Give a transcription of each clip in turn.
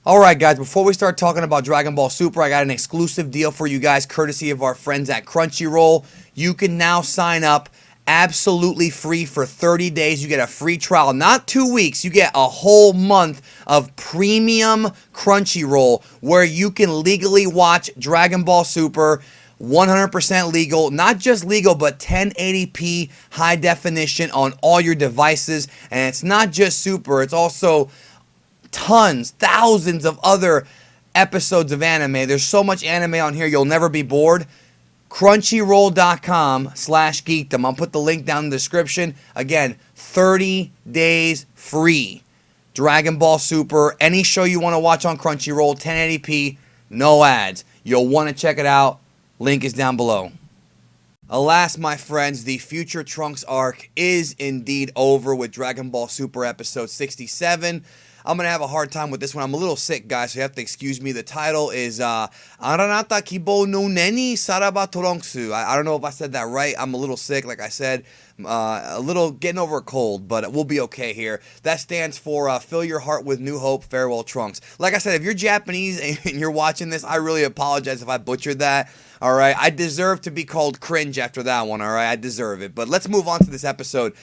Alright guys, before we start talking about Dragon Ball Super, I got an exclusive deal for you guys courtesy of our friends at Crunchyroll. You can now sign up absolutely free for 30 days. You get a free trial, not 2 weeks. You get a whole month of premium Crunchyroll where you can legally watch Dragon Ball Super 100% legal, not just legal, but 1080p high definition on all your devices. And it's not just Super, it's also tons, thousands of other episodes of anime. There's so much anime on here, you'll never be bored. Crunchyroll.com/geekdom. I'll put the link down in the description. Again, 30 days free. Dragon Ball Super, any show you want to watch on Crunchyroll, 1080p, no ads. You'll want to check it out. Link is down below. Alas, my friends, the Future Trunks arc is indeed over with Dragon Ball Super episode 67. I'm going to have a hard time with this one. I'm a little sick, guys, so you have to excuse me. The title is Aranata Kibo no Neni Saraba Toronksu. I don't know if I said that right. I'm a little sick, like I said. A little getting over a cold, but we'll be okay here. That stands for Fill Your Heart with New Hope, Farewell Trunks. Like I said, if you're Japanese and you're watching this, I really apologize if I butchered that. Alright, I deserve to be called cringe after that one, alright? I deserve it. But let's move on to this episode.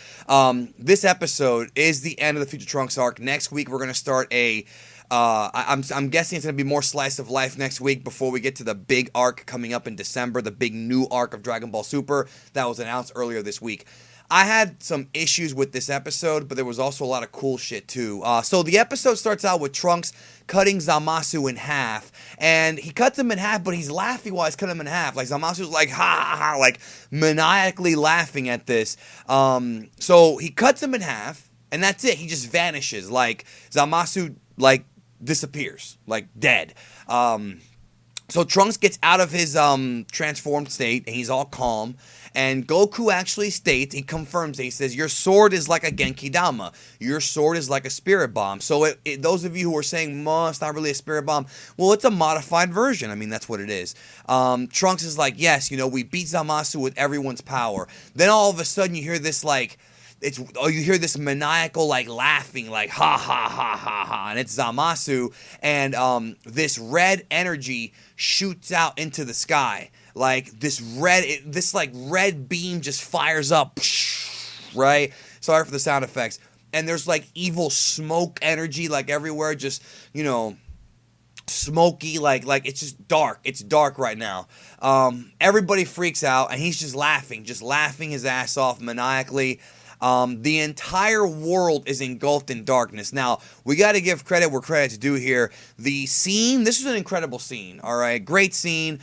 This episode is the end of the Future Trunks arc. Next week, we're going to start a... I'm guessing it's going to be more slice of life next week before we get to the big arc coming up in December, the big new arc of Dragon Ball Super that was announced earlier this week. I had some issues with this episode, but there was also a lot of cool shit too. So the episode starts out with Trunks cutting Zamasu in half, and he cuts him in half, but he's laughing while he's cutting him in half. Like Zamasu's like ha ha ha, like maniacally laughing at this. So he cuts him in half, and that's it. He just vanishes. Like Zamasu like disappears, like dead. So Trunks gets out of his transformed state, and he's all calm. And Goku actually states, he confirms it, he says, your sword is like a Genki Dama. Your sword is like a spirit bomb. So those of you who are saying, it's not really a spirit bomb, well, it's a modified version. I mean, that's what it is. Trunks is like, yes, we beat Zamasu with everyone's power. Then all of a sudden you hear this like, you hear this maniacal like laughing, like ha ha ha ha ha, and it's Zamasu, and this red energy shoots out into the sky, like this red beam just fires up, right? Sorry for the sound effects. And there's like evil smoke energy like everywhere, just smoky, like it's just dark. It's dark right now. Everybody freaks out, and he's just laughing his ass off maniacally. The entire world is engulfed in darkness. Now, we got to give credit where credit's due here. The scene, this was an incredible scene, all right? Great scene,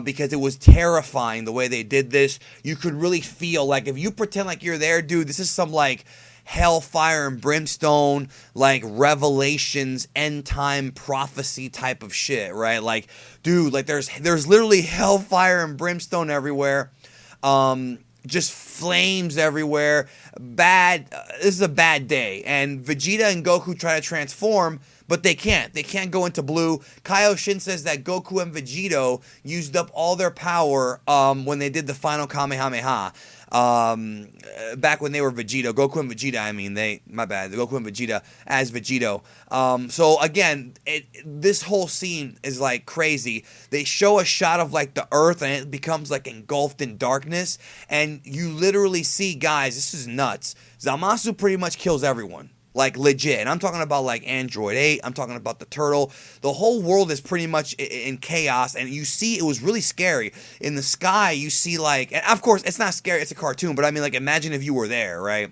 because it was terrifying the way they did this. You could really feel, like, if you pretend like you're there, dude, this is some, like, hellfire and brimstone, like, revelations, end-time prophecy type of shit, right? Like, dude, like, there's literally hellfire and brimstone everywhere. Just flames everywhere. Bad. This is a bad day. And Vegeta and Goku try to transform, but they can't. They can't go into blue. Kaioshin says that Goku and Vegito used up all their power when they did the final Kamehameha. Back when they were Vegito. Goku and Vegeta, I mean. My bad. Goku and Vegeta as Vegito. So again, this whole scene is like crazy. They show a shot of like the earth, and it becomes like engulfed in darkness. And you literally see, guys, this is nuts. Zamasu pretty much kills everyone. Like, legit. And I'm talking about, like, Android 8. I'm talking about the turtle. The whole world is pretty much in chaos. And you see, it was really scary. In the sky, you see, like... And, of course, it's not scary. It's a cartoon. But, I mean, like, imagine if you were there, right?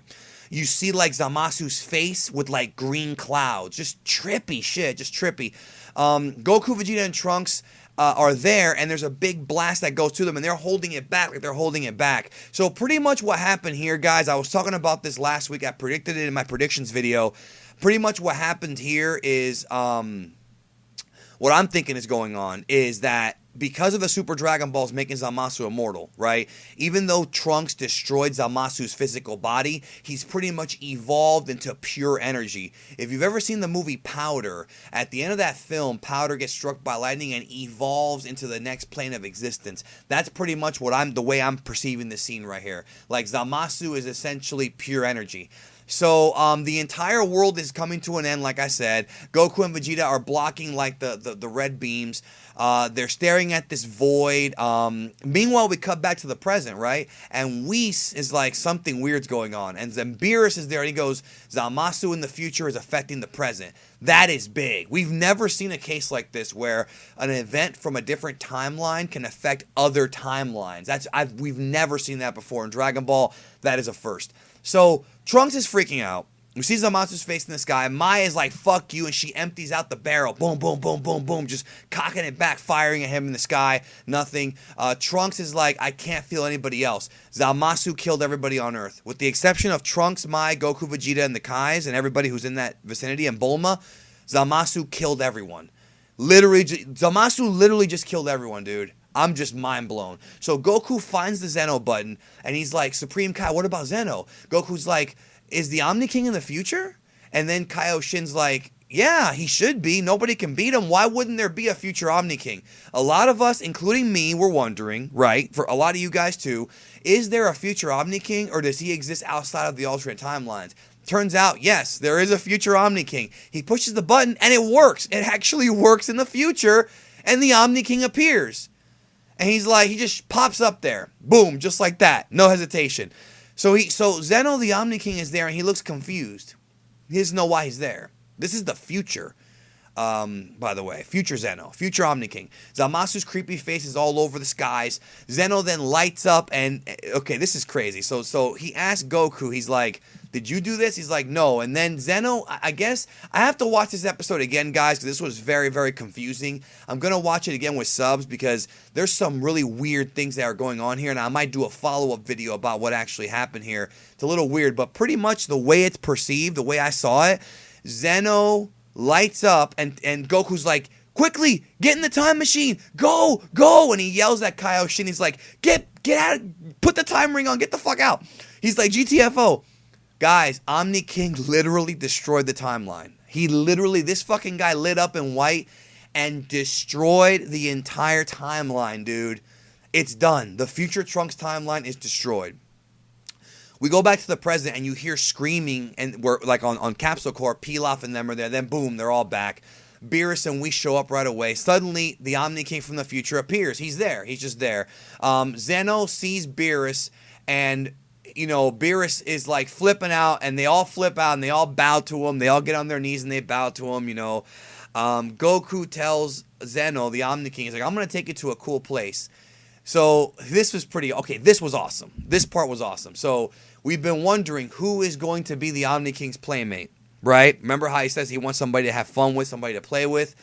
You see, like, Zamasu's face with, like, green clouds. Just trippy shit. Just trippy. Goku, Vegeta, and Trunks... are there, and there's a big blast that goes to them, and they're holding it back like they're holding it back. So pretty much what happened here, guys, I was talking about this last week. I predicted it in my predictions video. Pretty much what happened here is, what I'm thinking is going on is that because of the Super Dragon Balls making Zamasu immortal, right? Even though Trunks destroyed Zamasu's physical body, he's pretty much evolved into pure energy. If you've ever seen the movie Powder, at the end of that film, Powder gets struck by lightning and evolves into the next plane of existence. That's pretty much the way I'm perceiving this scene right here. Like, Zamasu is essentially pure energy. So the entire world is coming to an end, like I said. Goku and Vegeta are blocking like the red beams. They're staring at this void. Meanwhile, we cut back to the present, right? And Whis is like, something weird's going on. And then Beerus is there and he goes, Zamasu in the future is affecting the present. That is big. We've never seen a case like this where an event from a different timeline can affect other timelines. We've never seen that before in Dragon Ball. That is a first. So Trunks is freaking out. We see Zamasu's face in the sky. Maya's like, fuck you, and she empties out the barrel. Boom, boom, boom, boom, boom, just cocking it back, firing at him in the sky. Nothing. Trunks is like, I can't feel anybody else. Zamasu killed everybody on Earth. With the exception of Trunks, Mai, Goku, Vegeta, and the Kais, and everybody who's in that vicinity, and Bulma, Zamasu killed everyone. Zamasu literally just killed everyone, dude. I'm just mind blown. So Goku finds the Zeno button, and he's like, Supreme Kai, what about Zeno? Goku's like, is the Omni King in the future? And then Kaioshin's like, yeah, he should be. Nobody can beat him. Why wouldn't there be a future Omni King? A lot of us, including me, were wondering, right, for a lot of you guys too, is there a future Omni King, or does he exist outside of the alternate timelines? Turns out, yes, there is a future Omni King. He pushes the button, and it works. It actually works in the future, and the Omni King appears. And he's like, he just pops up there. Boom, just like that. No hesitation. So Zeno the Omni King is there and he looks confused. He doesn't know why he's there. This is the future. By the way, future Zeno, future Omni King. Zamasu's creepy face is all over the skies. Zeno then lights up and, okay, this is crazy. So he asks Goku, he's like, did you do this? He's like, no. And then Zeno, I guess, I have to watch this episode again, guys, because this was very, very confusing. I'm going to watch it again with subs because there's some really weird things that are going on here, and I might do a follow-up video about what actually happened here. It's a little weird, but pretty much the way it's perceived, the way I saw it, Zeno lights up, and Goku's like, quickly, get in the time machine, go, and he yells at Kaioshin, he's like, get out, put the time ring on, get the fuck out. He's like, GTFO. Guys, Omni King literally destroyed the timeline. This fucking guy lit up in white and destroyed the entire timeline, dude. It's done. The future Trunks timeline is destroyed. We go back to the present and you hear screaming, and we're like on Capsule Corp, Pilaf and them are there. Then boom, they're all back. Beerus and we show up right away. Suddenly, the Omni King from the future appears. He's there. He's just there. Zeno sees Beerus, and Beerus is like flipping out, and they all flip out and they all bow to him. They all get on their knees and they bow to him. Goku tells Zeno, the Omni King, he's like, I'm gonna take you to a cool place. So this was this was awesome. This part was awesome. So we've been wondering who is going to be the Omni King's playmate, right? Remember how he says he wants somebody to have fun with, somebody to play with?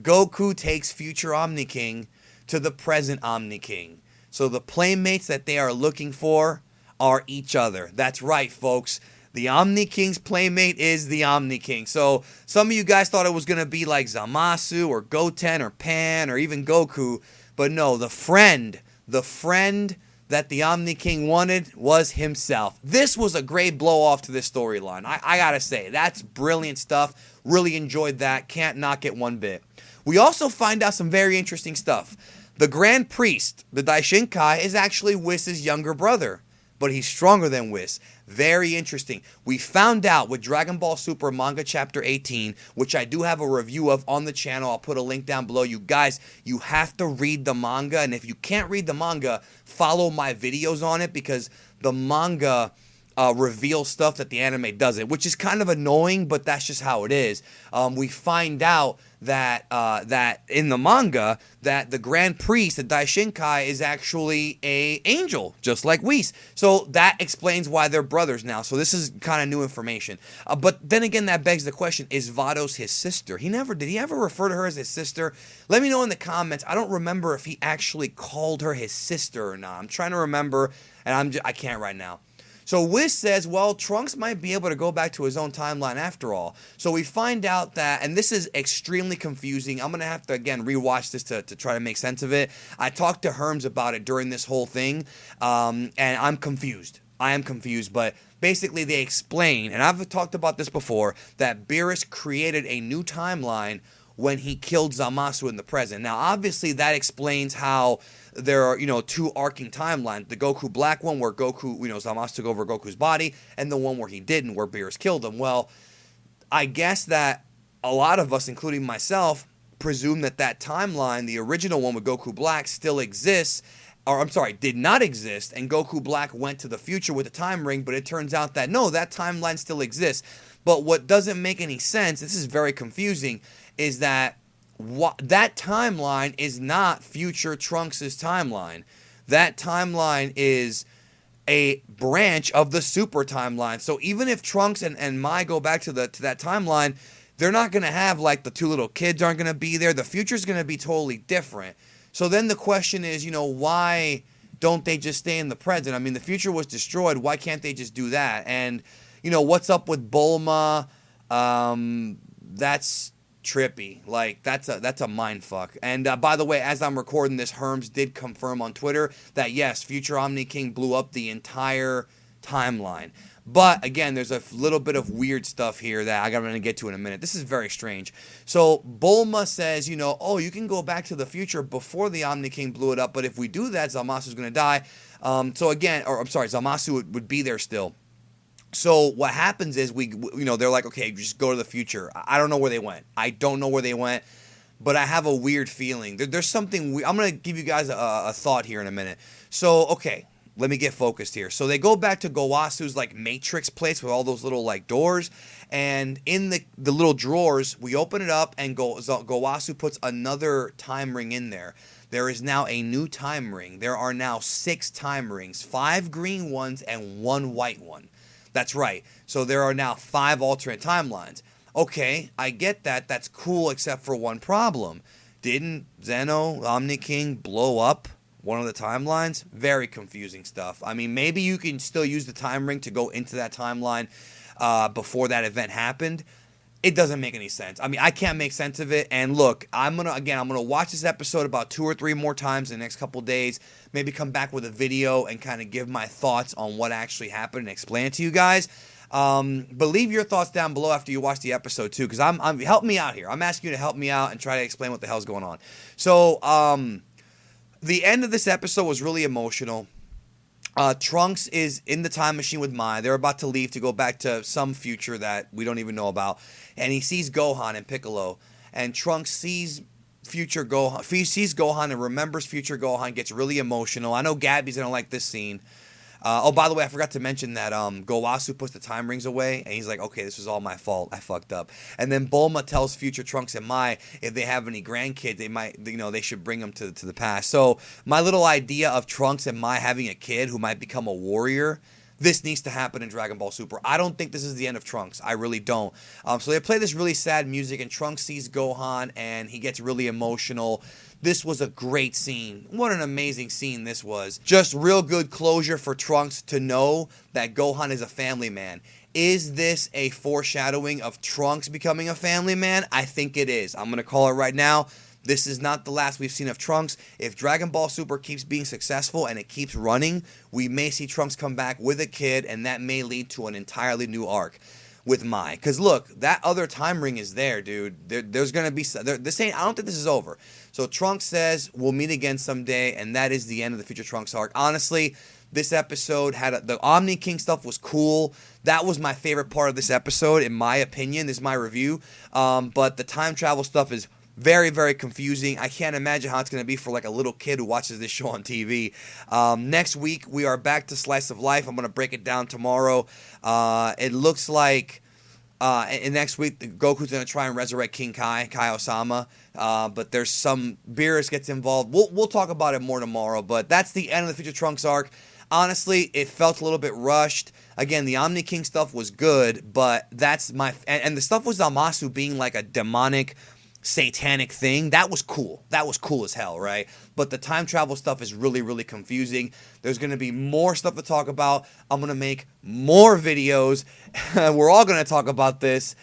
Goku takes future Omni King to the present Omni King. So the playmates that they are looking for are each other. That's right, folks. The Omni King's playmate is the Omni King. So some of you guys thought it was going to be like Zamasu or Goten or Pan or even Goku. But no, the friend that the Omni King wanted was himself. This was a great blow off to this storyline. I gotta say, that's brilliant stuff. Really enjoyed that. Can't knock it one bit. We also find out some very interesting stuff. The Grand Priest, the Daishinkai, is actually Whis' younger brother, but he's stronger than Whis. Very interesting. We found out with Dragon Ball Super Manga Chapter 18, which I do have a review of on the channel. I'll put a link down below. You guys, you have to read the manga, and if you can't read the manga, follow my videos on it, because the manga reveals stuff that the anime doesn't, which is kind of annoying, but that's just how it is. We find out that in the manga that the Grand Priest, the Daishinkai, is actually a angel, just like Whis. So that explains why they're brothers now. So this is kind of new information. But then again, that begs the question: is Vados his sister? Did he ever refer to her as his sister? Let me know in the comments. I don't remember if he actually called her his sister or not. I'm trying to remember, and I can't right now. So Whis says, well, Trunks might be able to go back to his own timeline after all. So we find out that, and this is extremely confusing. I'm going to have to, again, rewatch this to try to make sense of it. I talked to Herms about it during this whole thing, and I'm confused. I am confused, but basically they explain, and I've talked about this before, that Beerus created a new timeline when he killed Zamasu in the present. Now, obviously, that explains how there are, two arcing timelines. The Goku Black one where Goku, Zamasu took over Goku's body, and the one where he didn't, where Beerus killed him. Well, I guess that a lot of us, including myself, presume that timeline, the original one with Goku Black, still exists. Or, I'm sorry, did not exist, and Goku Black went to the future with the time ring, but it turns out that, no, that timeline still exists. But what doesn't make any sense, this is very confusing, is that that timeline is not future Trunks' timeline. That timeline is a branch of the Super timeline. So even if Trunks and Mai go back to that timeline, they're not going to have, like, the two little kids aren't going to be there. The future's going to be totally different. So then the question is, why don't they just stay in the present? I mean, the future was destroyed. Why can't they just do that? And, what's up with Bulma? That's trippy. Like, that's a mind fuck. And by the way, as I'm recording this, Herms did confirm on Twitter that, yes, Future Omni King blew up the entire timeline. But, again, there's a little bit of weird stuff here that I'm going to get to in a minute. This is very strange. So, Bulma says, you can go back to the future before the Omni King blew it up, but if we do that, Zamasu's going to die. Zamasu would be there still. So, what happens is, they're like, okay, just go to the future. I don't know where they went. But I have a weird feeling. There's something I'm going to give you guys a thought here in a minute. So, okay. Let me get focused here. So they go back to Gowasu's, like, matrix place with all those little, like, doors. And in the little drawers, we open it up and Gowasu puts another time ring in there. There is now a new time ring. There are now 6 time rings. 5 green ones and 1 white one. That's right. So there are now 5 alternate timelines. Okay, I get that. That's cool except for one problem. Didn't Zeno, Omni King, blow up one of the timelines? Very confusing stuff. I mean, maybe you can still use the time ring to go into that timeline before that event happened. It doesn't make any sense. I mean, I can't make sense of it. And look, I'm gonna watch this episode about 2 or 3 more times in the next couple days. Maybe come back with a video and kind of give my thoughts on what actually happened and explain it to you guys. But leave your thoughts down below after you watch the episode too, because I'm help me out here. I'm asking you to help me out and try to explain what the hell's going on. So, the end of this episode was really emotional. Trunks is in the time machine with Mai. They're about to leave to go back to some future that we don't even know about. And he sees Gohan and Piccolo. And Trunks sees future Gohan. He sees Gohan and remembers future Gohan. Gets really emotional. I know Gabby's going to like this scene. By the way, I forgot to mention that Gowasu puts the time rings away, and he's like, okay, this was all my fault. I fucked up. And then Bulma tells future Trunks and Mai if they have any grandkids, they should bring them to the past. So my little idea of Trunks and Mai having a kid who might become a warrior, this needs to happen in Dragon Ball Super. I don't think this is the end of Trunks. I really don't. So they play this really sad music, and Trunks sees Gohan, and he gets really emotional. This was a great scene. What an amazing scene this was. Just real good closure for Trunks to know that Gohan is a family man. Is this a foreshadowing of Trunks becoming a family man? I think it is. I'm going to call it right now. This is not the last we've seen of Trunks. If Dragon Ball Super keeps being successful and it keeps running, we may see Trunks come back with a kid, and that may lead to an entirely new arc with Mai. Because look, that other time ring is there, dude. There's going to be... I don't think this is over. So Trunks says, we'll meet again someday, and that is the end of the Future Trunks arc. Honestly, this episode had... the Omni King stuff was cool. That was my favorite part of this episode, in my opinion. This is my review. But the time travel stuff is very, very confusing. I can't imagine how it's going to be for like a little kid who watches this show on TV. Next week, we are back to Slice of Life. I'm going to break it down tomorrow. It looks like next week, Goku's going to try and resurrect King Kai Osama. But there's some... Beerus gets involved. We'll talk about it more tomorrow. But that's the end of the Future Trunks arc. Honestly, it felt a little bit rushed. Again, the Omni King stuff was good, but that's my... And the stuff with Zamasu being like a demonic, satanic thing, that was cool. That was cool as hell, right? But the time travel stuff is really, really confusing. There's going to be more stuff to talk about. I'm going to make more videos. We're all going to talk about this.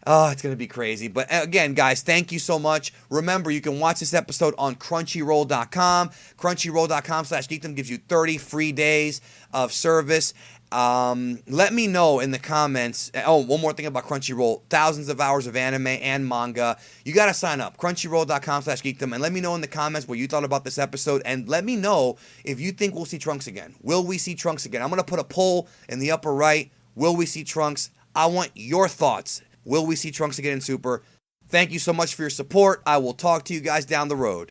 Oh, it's going to be crazy. But again, guys, thank you so much. Remember, you can watch this episode on Crunchyroll.com. Crunchyroll.com/Geekdom gives you 30 free days of service. Let me know in the comments. Oh, one more thing about Crunchyroll. Thousands of hours of anime and manga. You got to sign up. Crunchyroll.com/geekdom. And let me know in the comments what you thought about this episode. And let me know if you think we'll see Trunks again. Will we see Trunks again? I'm going to put a poll in the upper right. Will we see Trunks? I want your thoughts. Will we see Trunks again in Super? Thank you so much for your support. I will talk to you guys down the road.